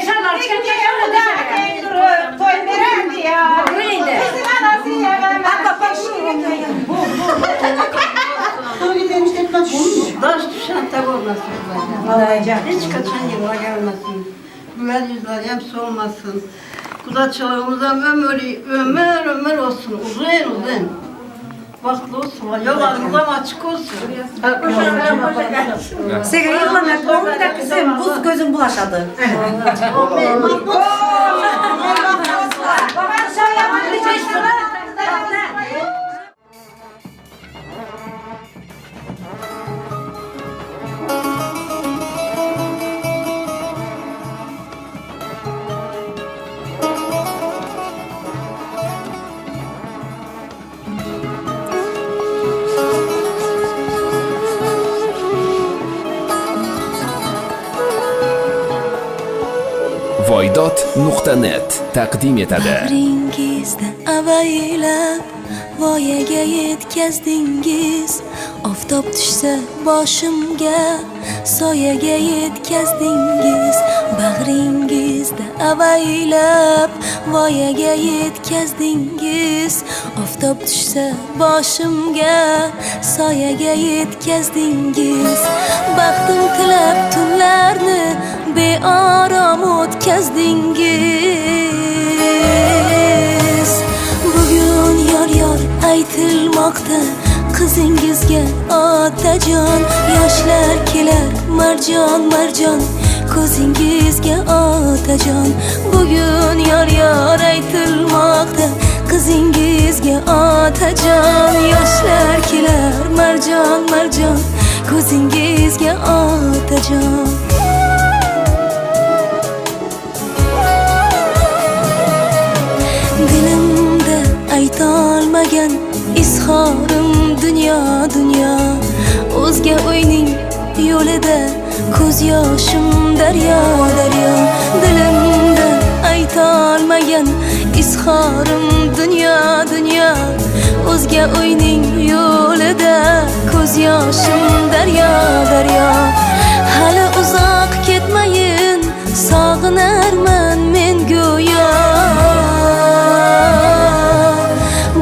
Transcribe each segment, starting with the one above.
Şarlar çıkacak da toy verendi ya. Öyleydi. Kızın anası ya. Bak bak şu. Daş düşen tabi olmasın. Hiç kaçan yıla gelmesin. Güler yüzler hepsi olmasın. Kulaçlarımıza ömür olsun. Uzun. Vakti olsun. Yollarımıza açık olsun. Sega yıllamak onu da kızım buz gözüm bulaşadı. Baban şayaman bir çeşme. voydod.net taqdim etadi. Bag'ringizda avaylab voyaga yetkazdingiz. Oftob tushsa boshimga soyaga yetkazdingiz. Bag'ringizda avaylab voyaga yetkazdingiz. Oftob tushsa boshimga soyaga yetkazdingiz. Baxtim tilab tunlarni beorom o'tkazdingiz. Bugun yor aytilmoqda qizingizga otajon. Yoshlar kelar marjon ko'zingizga otajon. Bugun yor aytilmoqda qizingizga otajon. Yoshlar kelar marjon ko'zingizga otajon. Dilimda aytolmagan izhorim dunyo. O'zga o'yning yo'lida ko'z yoshim daryo. Dilimda aytolmagan izhorim dunyo. O'zga o'yning yo'lida ko'z yoshim daryo. Hali uzoq ketmayin, sog'inarman men go'yo.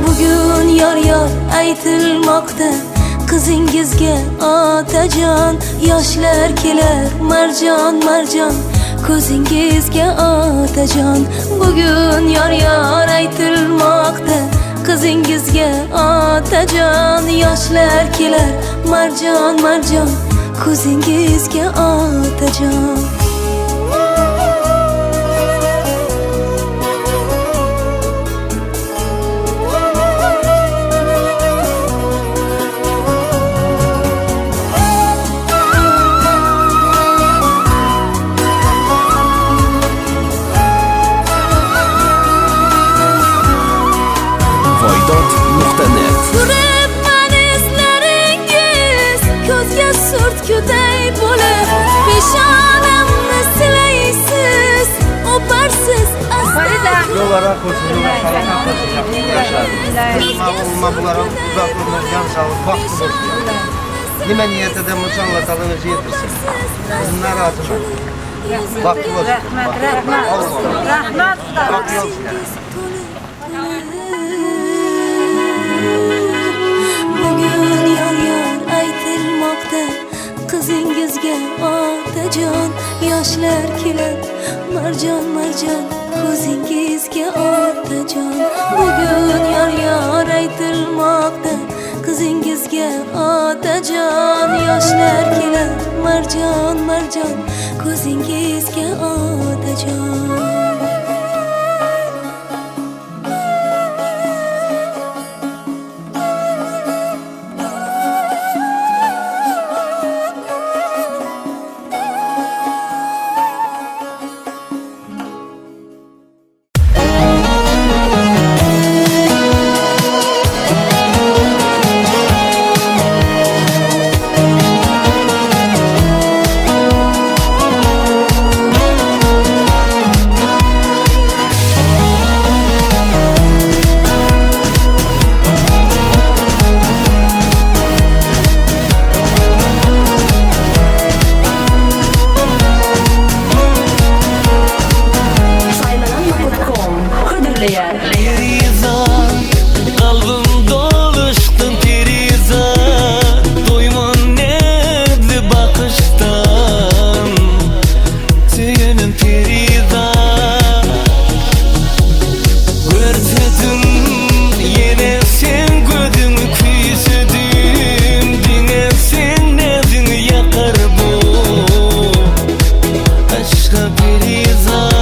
Bugun yor aytilmoqda qizingizga otajon. Yoshlar kelar marjon ko'zingizga otajon. Bugun yor aytilmoqda qizingizga otajon. Yoshlar kelar marjon ko'zingizga otajon. voydod.net Turibman izlaringiz ko'zga surtkuday bo'lib. Peshonamni silaysiz, o'parsiz asta. Yollara koşulur, salata koşacak, uğraşar. Olma bulara uzak olmaz, can sağlık, vakti boşuyor. Nime niyet edem olsa anlatalınızı yetirsin. Bunlar acımak. Vakti boşuyor. Rahmat. Vakti olsun. Bugun yor aytilmoqda qizingizga otajon. Yoshlar kelar marjon ko'zingizga otajon. Bugun yor aytilmoqda qizingizga otajon. Yoshlar kelar marjon ko'zingizga otajon. söyleyen. Perizan, kalbim doluştun Perizan, doyman nedli bakıştan, söyünüm Perizan. Görsedim yine sen gözünü küysüdüm, dine sen nedini yakar bu aşka Perizan.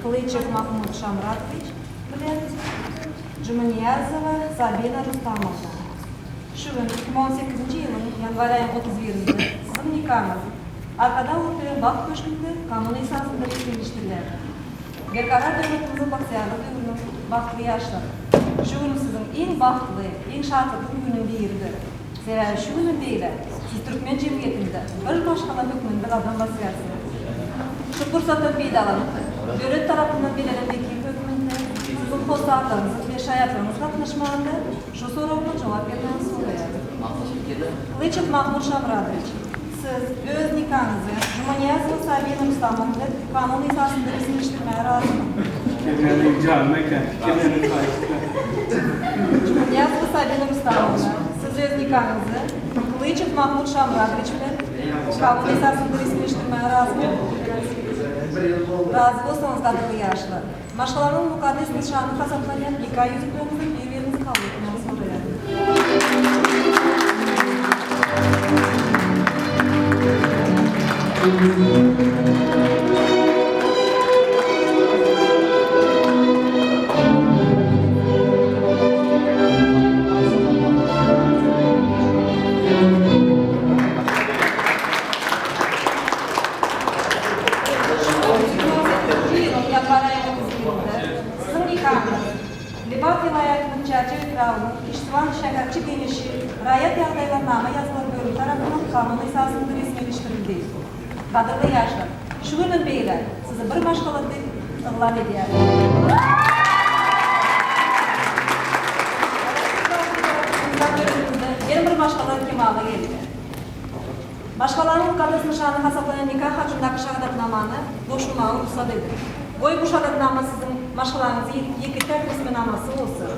Клычев Махмуд Шамратович, Jumaniyazova Sabina Rustamova. Şu gün 2018 yılın yanvar ayının 31'inde sizin nikahınız arkada ortaya bak köşkünde kanun esasında geliştirilir. Bir karar devletimizin baksiyarlı duyurunun baktlı yaşlar. Şu gün sizin en baktlı, en şartlı günün biridir. Zira şu günün değil, siz Türkmen cemiyetinde bir başkalar hükmünde adam baksıyarsınız. Şu fırsatı beydalanıp, devlet tarafından belirlenen vekil hükmünde sizin postlarınızın ve şayatlarınız katlaşmağında şu sorumlu cevap vermenizi soruyorum. Kılıçev Mahmut Şamratovich, siz öz nikahınızı Jumaniyazova Sabina Rustamova'da kanun esasında resmileştirmeye razı mı? Jumaniyazova Sabina Rustamova'da siz öz nikahınızı Kılıçev Mahmut Şamratovich kanun esasında resmileştirmeye razı mı? Razı olsanız kadırlı yaşlı. Başkalarının mukaddes nişanı kasaplayan nikah yüzüklerinizin birbirinizi kabul etmenizi soruyorum. Libat vilayetinin çerçeve kralının iştivan şehirci genişi rayet yağdaylarnama yazılan bölüm tarafından kanun esasında resmileştirildi. Kadırlı yaşlar, şu günün beyler sizi bir başkalıkta ıglan ediyor. başkaları kemala geldi. Başkalarının mukaddes nişanı hasaplanan nikah hakkındaki şehadatnamanı boşluğa ruhsat edin. Boy bu şehadatnama sizin maşgalarınızı iki tek isminaması olsun.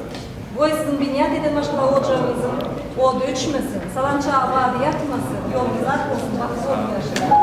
Boy sizin biniyat eden maşgala olacağınızın o da üçmesin, salancağı vaadi yatmasın, yolunuzlar olsun, bakız olun yaşayın.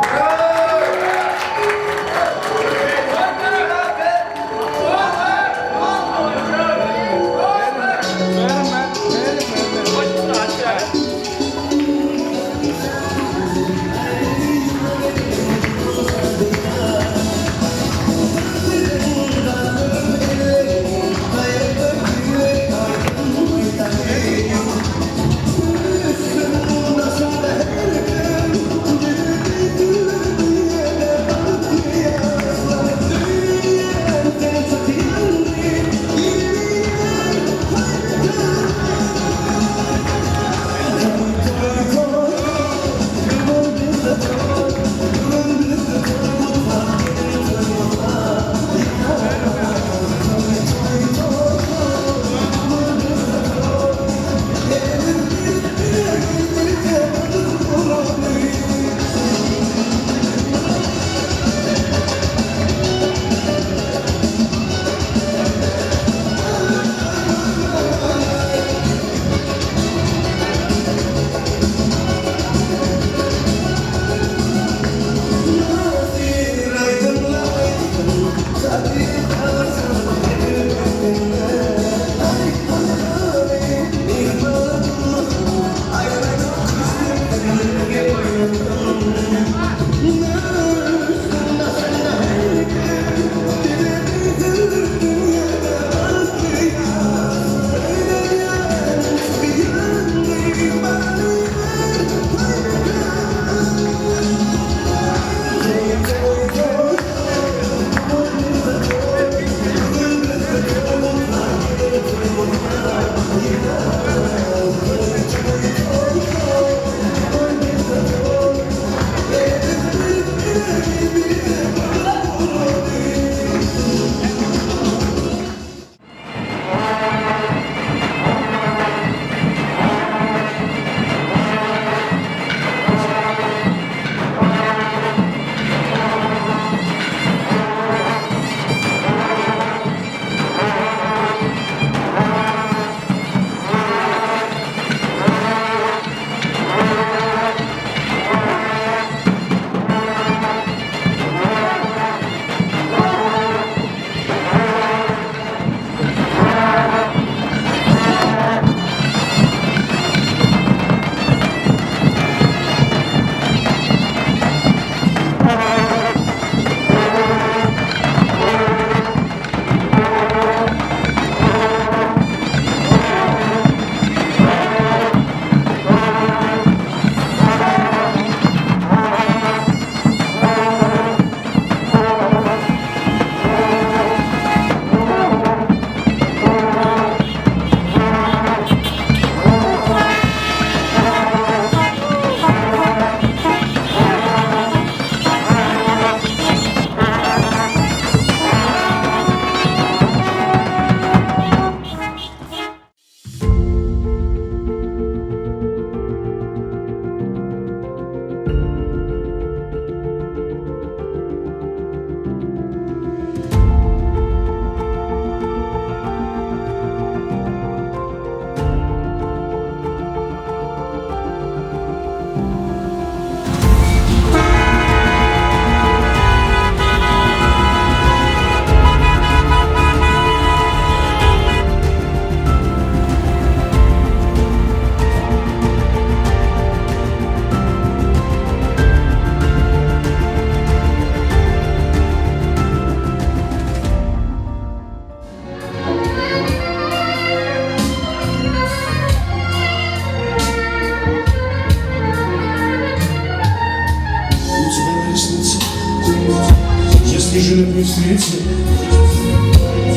не встретил,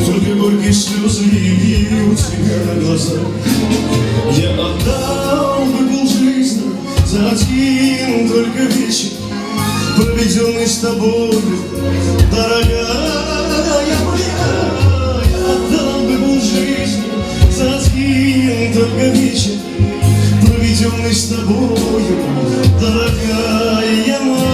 только горькие слезы у тебя на глазах. Я отдал бы полжизни за один только вечер, проведенный с тобой, дорогая моя. Я отдал бы полжизни за один только вечер, проведенный Идем мы с тобою, дорогая моя.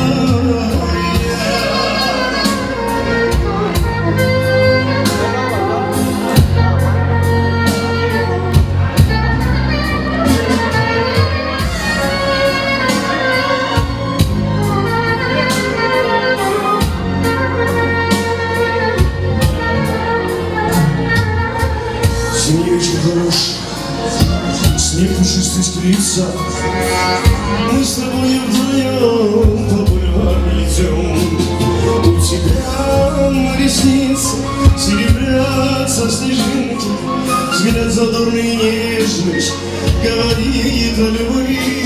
Зимний вечер хорош, снег пушистый искрится. Мы с тобой вдвоем по бульвару идем. У тебя на реснице серебрятся снежинки. Взгляд задорный и нежный говорит о любви.